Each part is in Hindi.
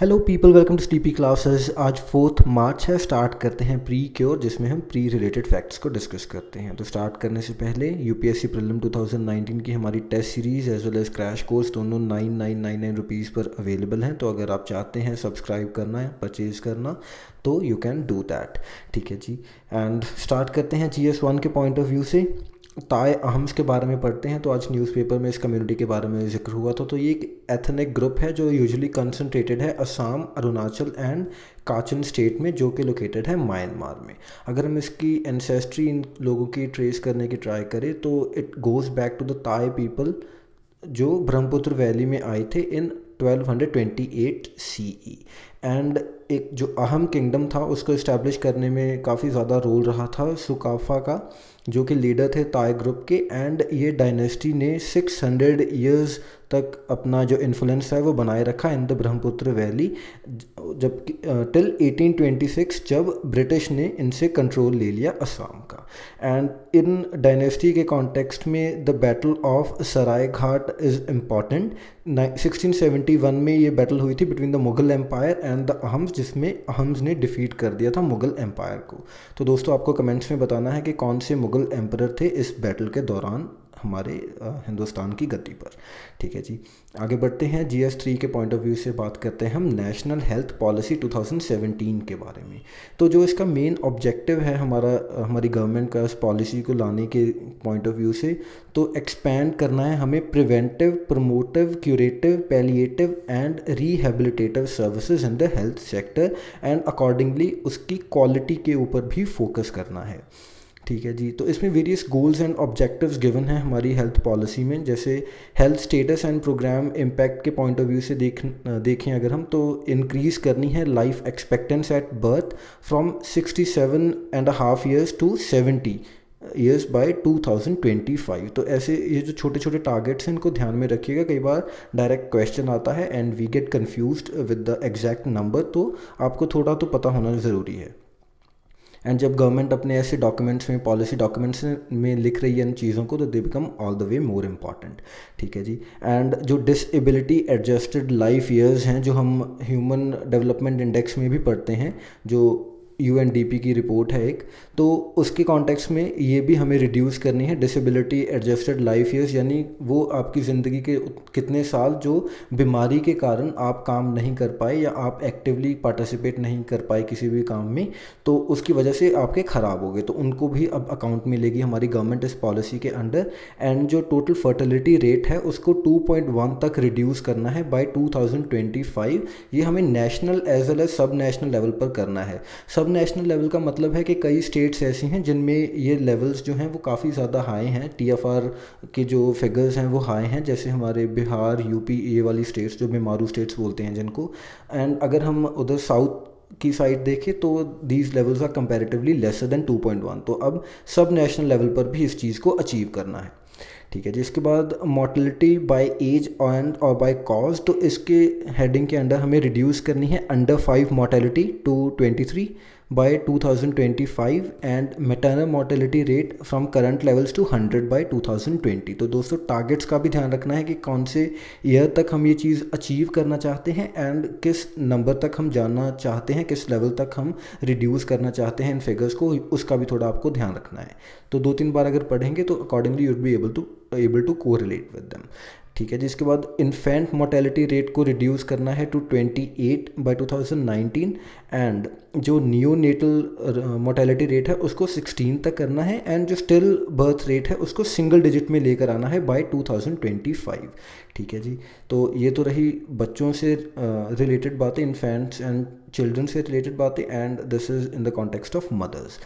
Hello people, welcome to sleepy classes. आज 4 मार्च है। स्टार्ट करते हैं प्री क्योर, जिसमें हम प्री रिलेटेड फैक्ट्स को डिस्कस करते हैं। तो स्टार्ट करने से पहले यूपीएससी प्रीलिम 2019 की हमारी test series as well as crash course दोनों 9999 रुपीज़ पर अवेलेबल हैं। तो अगर आप चाहते हैं सब्सक्राइब करना है, परचेज़ करना, तो यू कैन डू दैट। ठीक है जी। एंड स्टार्ट करते हैं GS1 के पॉइंट ऑफ व्यू से। ताए अहम्स के बारे में पढ़ते हैं। तो आज न्यूज़पेपर में इस कम्युनिटी के बारे में जिक्र हुआ था। तो ये एक एथनिक ग्रुप है जो यूजुअली कंसंट्रेटेड है असम, अरुणाचल एंड काचन स्टेट में, जो कि लोकेटेड है म्यांमार में। अगर हम इसकी एंसेस्ट्री इन लोगों की ट्रेस करने की ट्राई करें तो it goes back to the Tai people जो ब्रह्मपुत्र वैली में आए थे इन 1228 CE। एंड एक जो अहम किंगडम था उसको इस्टेब्लिश करने में काफ़ी ज़्यादा रोल रहा था सुकाफा का, जो कि लीडर थे ताई ग्रुप के। एंड ये डायनेस्टी ने 600 ईयर्स तक अपना जो इन्फ्लुएंस है वो बनाए रखा इन द ब्रह्मपुत्र वैली, जब टिल 1826 जब ब्रिटिश ने इनसे कंट्रोल ले लिया असम का। एंड इन डायनेस्टी के कॉन्टेक्स्ट में the battle of Sarai Ghat is important. 1671 में ये बैटल हुई थी between the Mughal empire and the Ahoms, जिसमें अहम्स ने डिफीट कर दिया था मुगल एम्पायर को। तो दोस्तों आपको कमेंट्स में बताना है कि कौन से मुगल एम्परर थे इस बैटल के दौरान हमारे हिंदुस्तान की गद्दी पर। ठीक है जी, आगे बढ़ते हैं। GS3 के पॉइंट ऑफ व्यू से बात करते हैं हम नेशनल हेल्थ पॉलिसी 2017 के बारे में। तो जो इसका मेन ऑब्जेक्टिव है हमारी गवर्नमेंट का इस पॉलिसी को लाने के पॉइंट ऑफ व्यू से, तो एक्सपैंड करना है हमें preventive, promotive, curative, palliative and rehabilitative services in the health sector and accordingly उसकी क्वालिटी के ऊपर भी फोकस करना है। ठीक है जी। तो इसमें various goals and objectives given हैं हमारी हेल्थ पॉलिसी में, जैसे health status and programme impact के पॉइंट ऑफ व्यू से देखें अगर हम, तो इंक्रीज़ करनी है life expectancy at birth from 67.5 years to 70 years by 2025। तो ऐसे ये जो छोटे छोटे टारगेट्स हैं इनको ध्यान में रखिएगा। कई बार डायरेक्ट क्वेश्चन आता है and we get confused with the exact number, तो आपको थोड़ा तो पता होना ज़रूरी है। एंड जब गवर्नमेंट अपने ऐसे डॉक्यूमेंट्स में, पॉलिसी डॉक्यूमेंट्स में लिख रही है इन चीज़ों को, तो they become all the way more important. ठीक है जी। एंड जो डिसेबिलिटी एडजस्टेड लाइफ ईयर्स हैं, जो हम ह्यूमन डेवलपमेंट इंडेक्स में भी पढ़ते हैं, जो UNDP की रिपोर्ट है एक, तो उसके कॉन्टेक्स्ट में ये भी हमें रिड्यूस करनी है डिसेबिलिटी एडजस्टेड लाइफ ईयर्स, यानी वो आपकी ज़िंदगी के कितने साल जो बीमारी के कारण आप काम नहीं कर पाए या आप एक्टिवली पार्टिसिपेट नहीं कर पाए किसी भी काम में, तो उसकी वजह से आपके ख़राब हो गए, तो उनको भी अब अकाउंट में लेगी हमारी गवर्नमेंट इस पॉलिसी के अंडर। एंड जो टोटल फर्टिलिटी रेट है उसको 2.1 तक रिड्यूस करना है बाय 2025। ये हमें नेशनल एज वेल एज सब नेशनल लेवल पर करना है। सब नेशनल लेवल का मतलब है कि कई स्टेट्स ऐसी हैं जिनमें ये लेवल्स जो हैं वो काफ़ी ज़्यादा हाई हैं, TFR के जो फिगर्स हैं वो हाई हैं, जैसे हमारे बिहार, UP, ये वाली स्टेट्स जो बीमारू स्टेट्स बोलते हैं जिनको। एंड अगर हम उधर साउथ की साइड देखें तो these levels are comparatively lesser than 2.1। तो अब सब नेशनल लेवल पर भी इस चीज़ को अचीव करना है। ठीक है जी। इसके बाद मोर्टेलिटी बाय एज एंड और बाय कॉज, तो इसके हेडिंग के अंडर हमें रिड्यूस करनी है under 5 mortality to 23 by 2025 and maternal mortality rate from current levels to 100 by 2020। तो दोस्तों टारगेट्स का भी ध्यान रखना है कि कौन से ईयर तक हम ये चीज़ अचीव करना चाहते हैं एंड किस नंबर तक हम जानना चाहते हैं, किस लेवल तक हम रिड्यूस करना चाहते हैं इन फिगर्स को, उसका भी थोड़ा आपको ध्यान रखना है। तो 2-3 बार अगर पढ़ेंगे तो accordingly you will be able to correlate with them. ठीक है जी। इसके बाद इन्फेंट मोर्टेलिटी रेट को रिड्यूस करना है टू 28 बाय 2019 एंड जो नियोनेटल मोर्टेलिटी रेट है उसको 16 तक करना है एंड जो स्टिल बर्थ रेट है उसको सिंगल डिजिट में लेकर आना है बाय 2025। ठीक है जी। तो ये तो रही बच्चों से रिलेटेड बातें, इन्फेंट्स एंड चिल्ड्रन से रिलेटेड बातें, and this is in the context of mothers.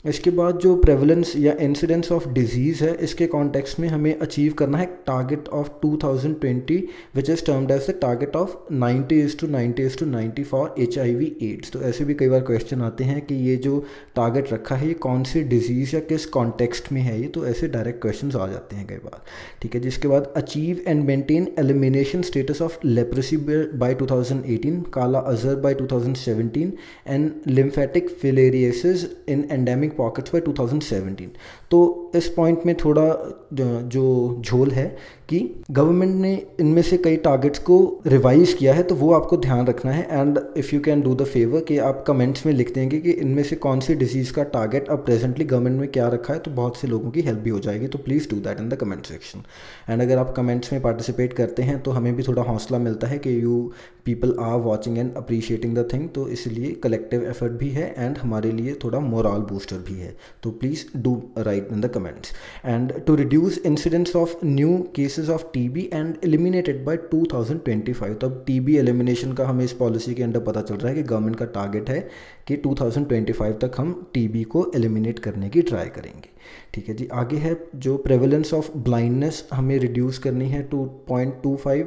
इसके बाद जो प्रेवलेंस या इंसिडेंस ऑफ डिजीज़ है, इसके कॉन्टेक्स्ट में हमें अचीव करना है target of 2020 which is termed as the target of 90:90:90 for HIV AIDS. तो ऐसे भी कई बार क्वेश्चन आते हैं कि ये जो टारगेट रखा है ये कौन सी डिजीज़ या किस कॉन्टेक्स्ट में है ये, तो ऐसे डायरेक्ट क्वेश्चन आ जाते हैं कई बार। ठीक है। जिसके बाद achieve and maintain elimination status of leprosy by 2018, kala azar by 2017 and lymphatic filariasis in endemic pockets by 2017। तो इस पॉइंट में थोड़ा जो झोल है कि गवर्नमेंट ने इनमें से कई टारगेट्स को रिवाइज किया है, तो वो आपको ध्यान रखना है। And if you can do the favour कि आप कमेंट्स में लिख देंगे कि इनमें से कौन सी डिजीज़ का टारगेट अब प्रेजेंटली गवर्नमेंट में क्या रखा है, तो बहुत से लोगों की हेल्प भी हो जाएगी। तो please do that in the comment section. And अगर आप कमेंट्स में पार्टिसिपेट करते हैं तो हमें भी थोड़ा हौसला मिलता है कि you people are watching and appreciating the thing, तो इसलिए कलेक्टिव एफर्ट भी है एंड हमारे लिए थोड़ा मोरल बूस्टर भी है। तो please do write in the comments. And to reduce incidents of new cases of TB and eliminated by 2025। तो अब टीबी एलिमिनेशन का हमें इस पॉलिसी के अंदर पता चल रहा है कि गवर्नमेंट का टारगेट है कि 2025 तक हम टीबी को एलिमिनेट करने की ट्राई करेंगे। ठीक है जी। आगे है जो प्रेवलेंस ऑफ ब्लाइंडनेस हमें रिड्यूस करनी है 2.25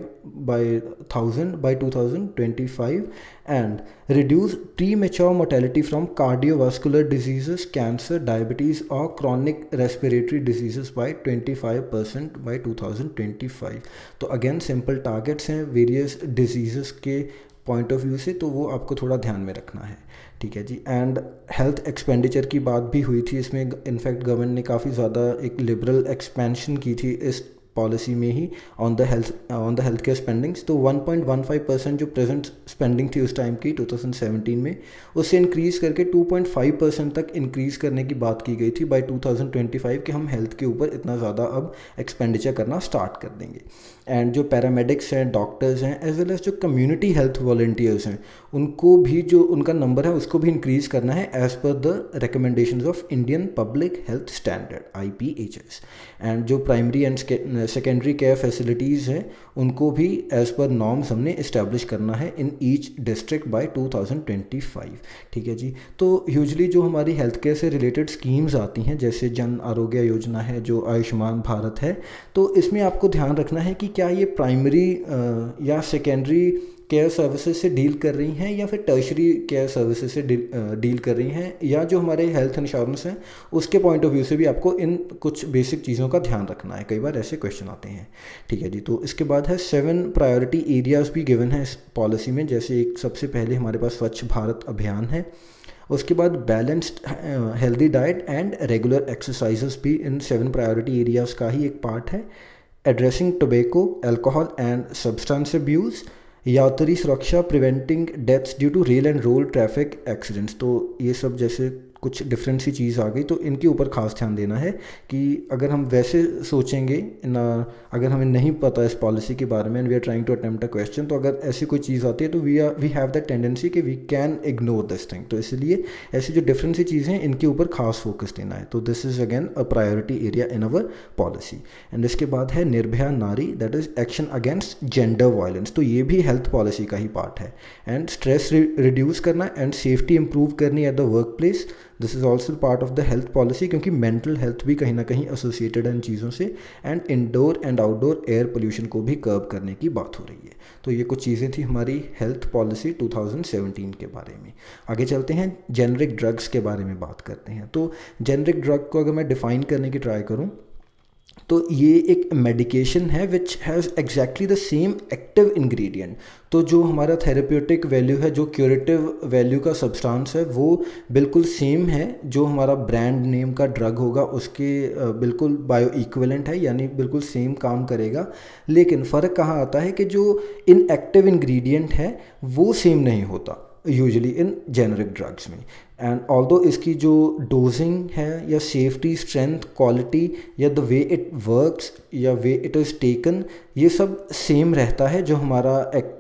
by 1000 by 2025 and reduce premature mortality from cardiovascular diseases, cancer, diabetes और chronic respiratory diseases by 25% by 2025। तो अगेन सिंपल टारगेट्स हैं वेरियस डिजीजेस के पॉइंट ऑफ व्यू से, तो वो आपको थोड़ा ध्यान में रखना है। ठीक है जी। एंड हेल्थ एक्सपेंडिचर की बात भी हुई थी इसमें, इनफैक्ट गवर्नमेंट ने काफ़ी ज़्यादा एक लिबरल एक्सपेंशन की थी इस पॉलिसी में ही on the health care spendings. तो 1.15% जो प्रेजेंट स्पेंडिंग थी उस टाइम की 2017 में, उससे इंक्रीज़ करके 2.5% तक इंक्रीज़ करने की बात की गई थी बाय 2025 कि हम हेल्थ के ऊपर इतना ज़्यादा अब एक्सपेंडिचर करना स्टार्ट कर देंगे। एंड जो पैरामेडिक्स हैं, डॉक्टर्स हैं, एज वेल एज जो कम्युनिटी हेल्थ वॉलंटियर्स हैं, उनको भी जो उनका नंबर है उसको भी इंक्रीज़ करना है as per the recommendations of Indian public health standard IPHS। And जो primary and secondary care facilities हैं उनको भी एज़ पर नॉर्म्स हमने इस्टेब्लिश करना है इन ईच डिस्ट्रिक्ट बाय 2025। ठीक है जी। तो यूजली जो हमारी हेल्थ केयर से रिलेटेड स्कीम्स आती हैं जैसे जन आरोग्य योजना है, जो आयुष्मान भारत है, तो इसमें आपको ध्यान रखना है कि क्या ये प्राइमरी या सेकेंडरी केयर सर्विसेज से डील कर रही हैं या फिर टर्शरी केयर सर्विसेज से डील कर रही हैं, या जो हमारे हेल्थ इंश्योरेंस हैं उसके पॉइंट ऑफ व्यू से भी आपको इन कुछ बेसिक चीज़ों का ध्यान रखना है। कई बार ऐसे क्वेश्चन आते हैं। ठीक है जी। तो इसके बाद है 7 प्रायोरिटी एरियाज़ भी गिवन है इस पॉलिसी में। जैसे एक सबसे पहले हमारे पास स्वच्छ भारत अभियान है, उसके बाद balanced healthy diet and regular exercises भी इन 7 प्रायोरिटी एरियाज़ का ही एक पार्ट है। Addressing tobacco, alcohol and substance abuse, यात्री सुरक्षा, preventing deaths due to rail and road traffic accidents. तो ये सब जैसे कुछ डिफरेंट सी चीज़ आ गई, तो इनके ऊपर खास ध्यान देना है कि अगर हम वैसे सोचेंगे ना, अगर हमें नहीं पता इस पॉलिसी के बारे में and we are trying to attempt a question, तो अगर ऐसी कोई चीज़ आती है तो वी हैव द टेंडेंसी कि we can ignore this thing. तो इसलिए ऐसी जो डिफरेंट सी चीज़ें हैं इनके ऊपर खास फोकस देना है। तो this is again a priority area in our policy. And इसके बाद है निर्भया नारी, that is action against gender violence. तो ये भी हेल्थ पॉलिसी का ही पार्ट है। एंड स्ट्रेस रिड्यूस करना एंड सेफ्टी इंप्रूव करनी at the work place, this is also part of the health policy, क्योंकि मेंटल हेल्थ भी कहीं ना कहीं एसोसिएटेड है इन चीज़ों से। And indoor and outdoor air pollution को भी कर्ब करने की बात हो रही है। तो ये कुछ चीज़ें थी हमारी हेल्थ पॉलिसी 2017 के बारे में। आगे चलते हैं, जेनरिक ड्रग्स के बारे में बात करते हैं। तो जेनरिक ड्रग को अगर मैं डिफ़ाइन करने की ट्राई करूँ तो ये एक मेडिकेशन है which has exactly the same active ingredient. तो जो हमारा थेरेप्यूटिक वैल्यू है, जो क्यूरेटिव वैल्यू का सब्सटेंस है, वो बिल्कुल सेम है जो हमारा ब्रांड नेम का ड्रग होगा उसके बिल्कुल बायो इक्विवेलेंट है, यानी बिल्कुल सेम काम करेगा। लेकिन फ़र्क कहाँ आता है कि जो इनएक्टिव इंग्रेडिएंट है वो सेम नहीं होता यूजुअली इन जेनरिक ड्रग्स में। एंड ऑल्दो इसकी जो डोजिंग है या सेफ्टी, स्ट्रेंथ, क्वालिटी या द वे इट वर्क्स या वे इट इज़ टेकन, ये सब सेम रहता है। जो हमारा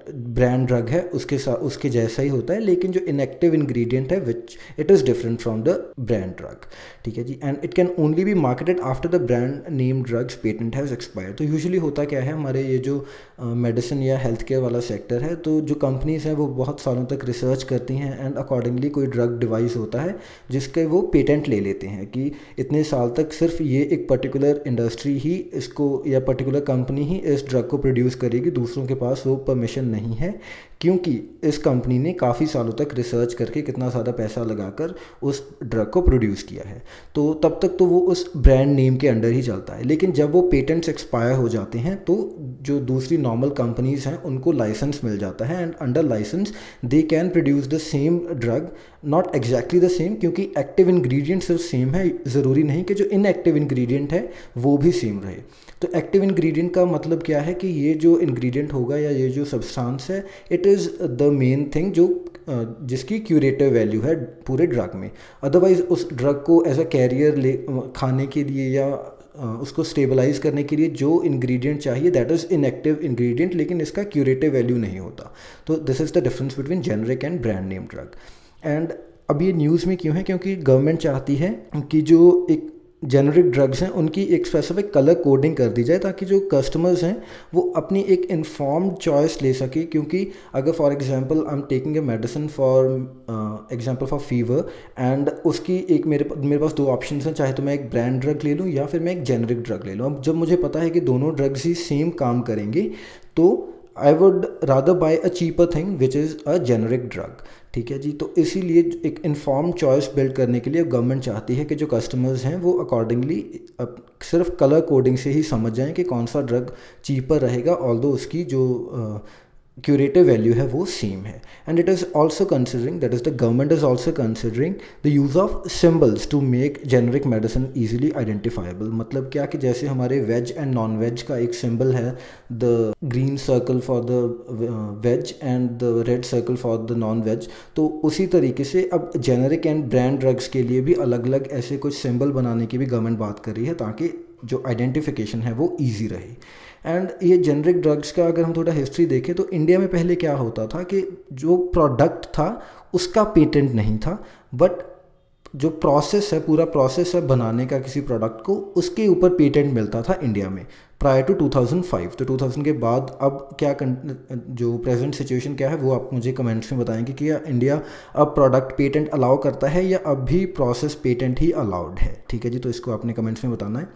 ब्रांड ड्रग है उसके साथ उसके जैसा ही होता है, लेकिन जो इनएक्टिव इंग्रेडिएंट है which it is different from the brand drug. ठीक है जी। And it can only be marketed after the brand name drug's patent has expired. तो यूजुअली होता क्या है, हमारे ये जो मेडिसिन या हेल्थ केयर वाला सेक्टर है, तो जो कंपनीज हैं वो बहुत सालों तक रिसर्च करती हैं एंड अकॉर्डिंगली कोई ड्रग डिवाइस होता है जिसके वो पेटेंट ले लेते हैं कि इतने साल तक सिर्फ ये एक पर्टिकुलर इंडस्ट्री ही इसको या पर्टिकुलर कंपनी ही इस ड्रग को प्रोड्यूस करेगी, दूसरों के पास वो परमिशन नहीं है, क्योंकि इस कंपनी ने काफ़ी सालों तक रिसर्च करके कितना ज़्यादा पैसा लगाकर उस ड्रग को प्रोड्यूस किया है। तो तब तक तो वो उस ब्रांड नेम के अंडर ही चलता है। लेकिन जब वो पेटेंट्स एक्सपायर हो जाते हैं तो जो दूसरी नॉर्मल कंपनीज हैं उनको लाइसेंस मिल जाता है and under licence they can produce the same drug not exactly the same, क्योंकि एक्टिव इंग्रेडिएंट सिर्फ सेम है, ज़रूरी नहीं कि जो इनएक्टिव इंग्रेडिएंट है वो भी सेम रहे। तो एक्टिव इंग्रेडिएंट का मतलब क्या है कि ये जो इंग्रेडिएंट होगा या ये जो सब्सटेंस है, it is the main thing जो जिसकी क्यूरेटिव वैल्यू है पूरे ड्रग में। अदरवाइज उस ड्रग को एज अ कैरियर ले खाने के लिए या उसको स्टेबलाइज करने के लिए जो इंग्रेडिएंट चाहिए दैट इज़ इनएक्टिव इंग्रेडिएंट, लेकिन इसका क्यूरेटिव वैल्यू नहीं होता। तो this is the difference between generic and brand name drug. And अब ये न्यूज़ में क्यों है, क्योंकि गवर्नमेंट चाहती है कि जो एक जेनरिक ड्रग्स हैं उनकी एक स्पेसिफिक कलर कोडिंग कर दी जाए, ताकि जो कस्टमर्स हैं वो अपनी एक इन्फॉर्म्ड चॉइस ले सके। क्योंकि अगर for example I am taking a medicine for example for fever and उसकी एक मेरे पास दो ऑप्शंस हैं, चाहे तो मैं एक ब्रांड ड्रग ले लूँ या फिर मैं एक जेनरिक ड्रग ले लूँ। अब जब मुझे पता है कि दोनों ड्रग्स ही सेम काम करेंगे तो I would rather buy a cheaper thing which is a generic drug. ठीक है जी। तो इसीलिए एक इन्फॉर्म चॉइस बिल्ड करने के लिए गवर्नमेंट चाहती है कि जो कस्टमर्स हैं वो अकॉर्डिंगली सिर्फ कलर कोडिंग से ही समझ जाएं कि कौन सा ड्रग चीपर रहेगा, ऑल्दो उसकी जो क्यूरेटिव वैल्यू है वो सेम है। And it is also considering, that is the government is also considering the use of symbols to make generic medicine easily identifiable. मतलब क्या कि जैसे हमारे वेज एंड नॉन वेज का एक सिंबल है, the green circle for the veg and the red circle for the non veg, तो उसी तरीके से अब जेनरिक एंड ब्रांड ड्रग्स के लिए भी अलग अलग ऐसे कुछ सिंबल बनाने की भी गवर्नमेंट बात कर रही है, ताकि जो आइडेंटिफिकेशन है वो ईजी रहे। एंड ये जेनरिक ड्रग्स का अगर हम थोड़ा हिस्ट्री देखें तो इंडिया में पहले क्या होता था कि जो प्रोडक्ट था उसका पेटेंट नहीं था, बट जो प्रोसेस है, पूरा प्रोसेस है बनाने का किसी प्रोडक्ट को, उसके ऊपर पेटेंट मिलता था इंडिया में प्रायर टू 2005। तो 2000 के बाद अब क्या जो प्रेजेंट सिचुएशन क्या है वो आप मुझे कमेंट्स में बताएंगे कि इंडिया अब प्रोडक्ट पेटेंट अलाउ करता है या अब भी प्रोसेस पेटेंट ही अलाउड है। ठीक है जी, तो इसको आपने कमेंट्स में बताना है।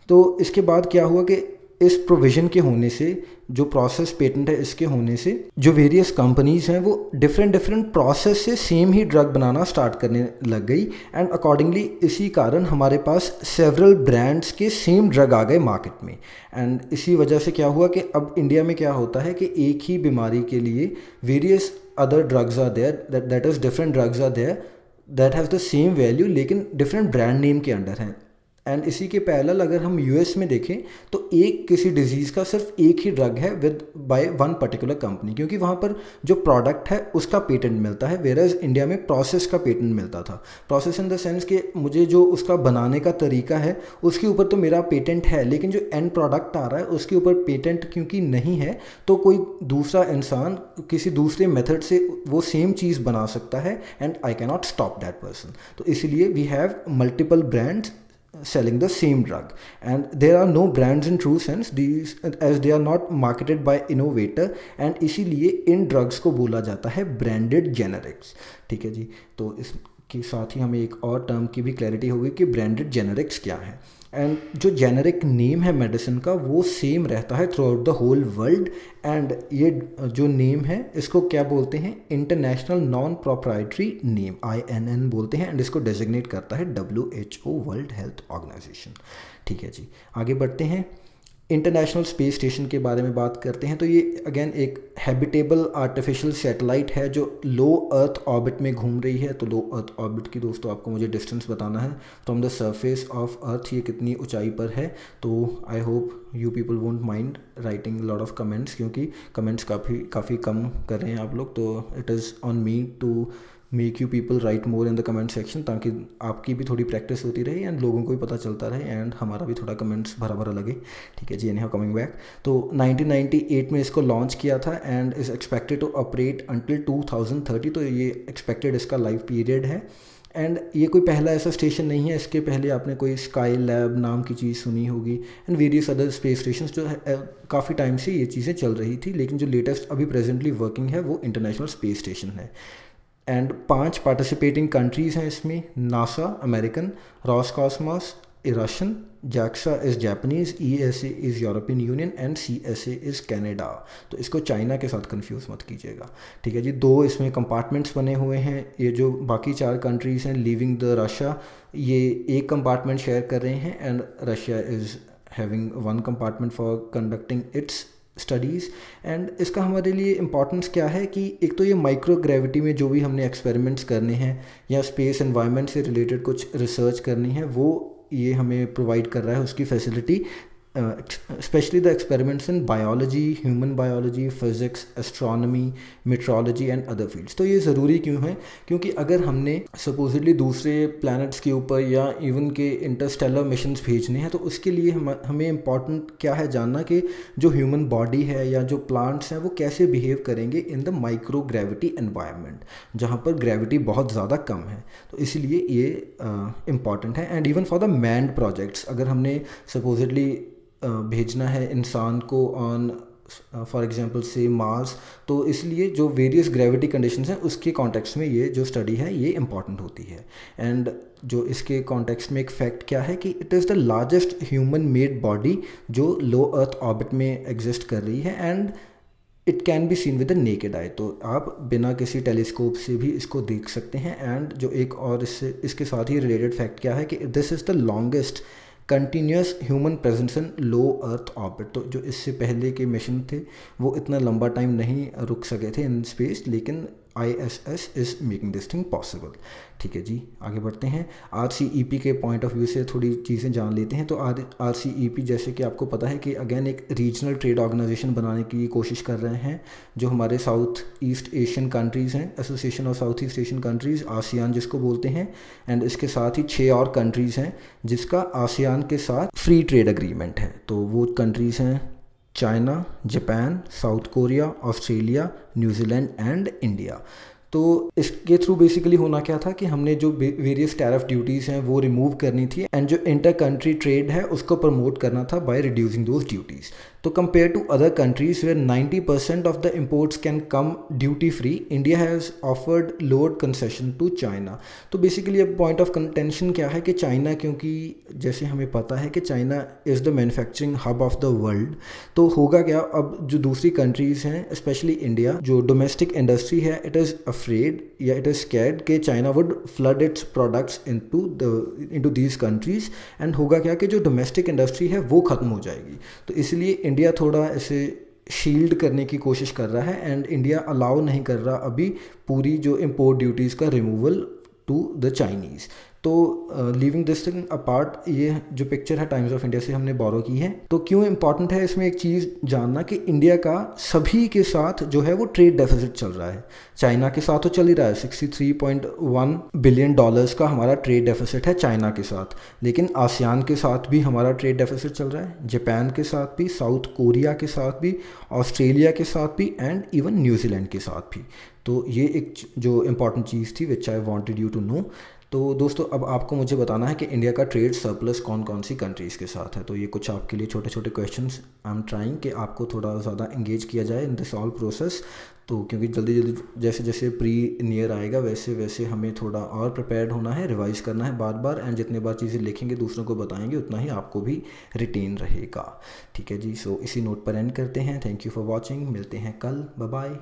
तो इसके बाद क्या हुआ कि इस प्रोविज़न के होने से, जो प्रोसेस पेटेंट है इसके होने से, जो वेरियस कंपनीज़ हैं वो डिफरेंट प्रोसेस से सेम ही ड्रग बनाना स्टार्ट करने लग गई। एंड अकॉर्डिंगली इसी कारण हमारे पास सेवरल ब्रांड्स के सेम ड्रग आ गए मार्केट में। एंड इसी वजह से क्या हुआ कि अब इंडिया में क्या होता है कि एक ही बीमारी के लिए various other drugs are there, that is different drugs are there that has the same value, लेकिन डिफरेंट ब्रांड नेम के अंडर हैं। एंड इसी के पैरेलल अगर हम यूएस में देखें तो एक किसी डिजीज़ का सिर्फ एक ही ड्रग है with by one particular company, क्योंकि वहाँ पर जो प्रोडक्ट है उसका पेटेंट मिलता है, वेरएज इंडिया में प्रोसेस का पेटेंट मिलता था। प्रोसेस इन द सेंस कि मुझे जो उसका बनाने का तरीका है उसके ऊपर तो मेरा पेटेंट है, लेकिन जो एंड प्रोडक्ट आ रहा है उसके ऊपर पेटेंट क्योंकि नहीं है, तो कोई दूसरा इंसान किसी दूसरे मेथड से वो सेम चीज़ बना सकता है and I can not stop that person. तो इसलिए we have multiple brands selling the same drug, and there are no brands in true sense, these as they are not marketed by innovator, and इसीलिए इन ड्रग्स को बोला जाता है ब्रांडेड जेनरिक्स। ठीक है जी। तो इसके साथ ही हमें एक और टर्म की भी क्लैरिटी होगी कि ब्रांडेड जेनरिक्स क्या है। एंड जो जेनरिक नेम है मेडिसिन का वो सेम रहता है throughout the whole world. And ये जो नेम है इसको क्या बोलते हैं, international non proprietary name, INN बोलते हैं, एंड इसको डेजिग्नेट करता है WHO, वर्ल्ड हेल्थ ऑर्गेनाइजेशन। ठीक है जी, आगे बढ़ते हैं। इंटरनेशनल स्पेस स्टेशन के बारे में बात करते हैं। तो ये अगेन एक हैबिटेबल आर्टिफिशियल सैटेलाइट है जो लो अर्थ ऑर्बिट में घूम रही है। तो लो अर्थ ऑर्बिट की दोस्तों आपको मुझे डिस्टेंस बताना है from the surface of earth, ये कितनी ऊंचाई पर है। तो I hope you people won't mind writing lot of comments, क्योंकि कमेंट्स काफ़ी कम कर रहे हैं आप लोग। तो it is on me to make you people write more in the comment section, ताकि आपकी भी थोड़ी प्रैक्टिस होती रहे एंड लोगों को भी पता चलता रहे एंड हमारा भी थोड़ा कमेंट्स भरा भरा लगे। ठीक है जी, एनी हाउ कमिंग बैक। तो 1998 में इसको लॉन्च किया था and is expected to operate until 2030। तो ये एक्सपेक्टेड इसका लाइफ पीरियड है। एंड ये कोई पहला ऐसा स्टेशन नहीं है, इसके पहले आपने कोई स्काई लैब नाम की चीज़ सुनी होगी and various other space station जो काफ़ी टाइम से ये चीज़ें चल रही थी, लेकिन जो लेटेस्ट अभी प्रेजेंटली वर्किंग है वो इंटरनेशनल स्पेस स्टेशन है। एंड 5 पार्टिसिपेटिंग कंट्रीज़ हैं इसमें, NASA American, Roscosmos Russian, JAXA is Japanese, ESA is European union and CSA is Canada. तो इसको चाइना के साथ कंफ्यूज मत कीजिएगा। ठीक है जी। 2 इसमें कंपार्टमेंट्स बने हुए हैं। ये जो बाकी 4 कंट्रीज़ हैं लीविंग द रशिया, ये एक कंपार्टमेंट शेयर कर रहे हैं and Russia is having 1 compartment for conducting it's studies. And इसका हमारे लिए इम्पॉर्टेंस क्या है कि एक तो ये माइक्रो ग्रेविटी में जो भी हमने एक्सपेरिमेंट्स करने हैं या स्पेस एनवायरनमेंट से रिलेटेड कुछ रिसर्च करनी है, वो ये हमें प्रोवाइड कर रहा है उसकी facility, especially the experiments in biology, human biology, physics, astronomy, meteorology and other fields। तो ये ज़रूरी क्यों है? क्योंकि अगर हमने सपोजिटली दूसरे प्लैनेट्स के ऊपर या इवन के इंटरस्टेलर मिशंस भेजने हैं, तो उसके लिए हमें इम्पॉर्टेंट क्या है जानना कि जो ह्यूमन बॉडी है या जो प्लांट्स हैं वो कैसे बिहेव करेंगे in the micro gravity environment, जहाँ पर ग्रेविटी बहुत ज़्यादा कम है। तो इसलिए ये इम्पॉर्टेंट है। And even for the manned projects, अगर हमने सपोजिटली भेजना है इंसान को ऑन फॉर एग्जांपल से मार्स, तो इसलिए जो वेरियस ग्रेविटी कंडीशंस हैं उसके कॉन्टेक्स्ट में ये जो स्टडी है ये इम्पॉर्टेंट होती है। एंड जो इसके कॉन्टेक्स्ट में एक फैक्ट क्या है कि it is the largest human made body जो लो अर्थ ऑर्बिट में एग्जिस्ट कर रही है, and it can be seen with the naked eye. तो आप बिना किसी टेलीस्कोप से भी इसको देख सकते हैं। एंड जो एक और इसके साथ ही रिलेटेड फैक्ट क्या है कि this is the longest continuous human presence in low earth orbit. तो जो इससे पहले के मिशन थे वो इतना लंबा टाइम नहीं रुक सके थे इन स्पेस, लेकिन ISS is making this thing possible. ठीक है जी, आगे बढ़ते हैं। RCEP के पॉइंट ऑफ व्यू से थोड़ी चीज़ें जान लेते हैं। तो RCEP जैसे कि आपको पता है कि अगेन एक रीजनल ट्रेड ऑर्गेनाइजेशन बनाने की कोशिश कर रहे हैं, जो हमारे साउथ ईस्ट एशियन कंट्रीज़ हैं, association of south east Asian countries, ASEAN जिसको बोलते हैं। एंड इसके साथ ही 6 और कंट्रीज़ हैं जिसका आसियान के साथ फ्री ट्रेड एग्रीमेंट है। तो वो कंट्रीज़ हैं China, Japan, south Korea, Australia, New Zealand and India. तो इसके थ्रू बेसिकली होना क्या था कि हमने जो वेरियस टैरिफ ड्यूटीज़ हैं वो रिमूव करनी थी, एंड जो इंटर कंट्री ट्रेड है उसको प्रमोट करना था बाय रिड्यूसिंग दोज ड्यूटीज़। तो compare to other countries where 90% of the imports can come duty free, India has offered lower concession to China. तो बेसिकली अब पॉइंट ऑफ कंटेंशन क्या है कि चाइना, क्योंकि जैसे हमें पता है कि China is the manufacturing hub of the world, तो होगा क्या, अब जो दूसरी कंट्रीज़ हैं स्पेशली इंडिया, जो डोमेस्टिक इंडस्ट्री है, इट इज़ अफ्रेड या इट इज़ स्कैर्ड कि China would flood its products into these countries, and होगा क्या कि जो डोमेस्टिक इंडस्ट्री है वो ख़त्म हो जाएगी। तो इसलिए इंडिया थोड़ा ऐसे शील्ड करने की कोशिश कर रहा है, एंड इंडिया अलाउ नहीं कर रहा अभी पूरी जो इम्पोर्ट ड्यूटीज़ का रिमूवल टू द चाइनीज़। तो लीविंग दिस थिंग अपार्ट, ये जो पिक्चर है टाइम्स ऑफ इंडिया से हमने बोरो की है। तो क्यों इंपॉर्टेंट है इसमें एक चीज़ जानना कि इंडिया का सभी के साथ जो है वो ट्रेड डेफिसिट चल रहा है। चाइना के साथ तो चल ही रहा है, $63.1 बिलियन का हमारा ट्रेड डेफिसिट है चाइना के साथ, लेकिन आसियान के साथ भी हमारा ट्रेड डेफिसिट चल रहा है, जापान के साथ भी, साउथ कोरिया के साथ भी, ऑस्ट्रेलिया के साथ भी, एंड इवन न्यूजीलैंड के साथ भी। तो ये एक जो इम्पॉर्टेंट चीज़ थी which I wanted you to know. तो दोस्तों अब आपको मुझे बताना है कि इंडिया का ट्रेड सरप्लस कौन कौन सी कंट्रीज़ के साथ है। तो ये कुछ आपके लिए छोटे छोटे क्वेश्चंस आई एम ट्राइंग कि आपको थोड़ा ज़्यादा इंगेज किया जाए इन दिस ऑल प्रोसेस। तो क्योंकि जल्दी जल्दी जैसे जैसे प्री नियर आएगा वैसे वैसे हमें थोड़ा और प्रिपेयर्ड होना है, रिवाइज़ करना है बार बार, एंड जितने बार चीज़ें लिखेंगे दूसरों को बताएंगे उतना ही आपको भी रिटेन रहेगा। ठीक है जी, सो इसी नोट पर एंड करते हैं। थैंक यू फॉर वॉचिंग, मिलते हैं कल, बाय बाय।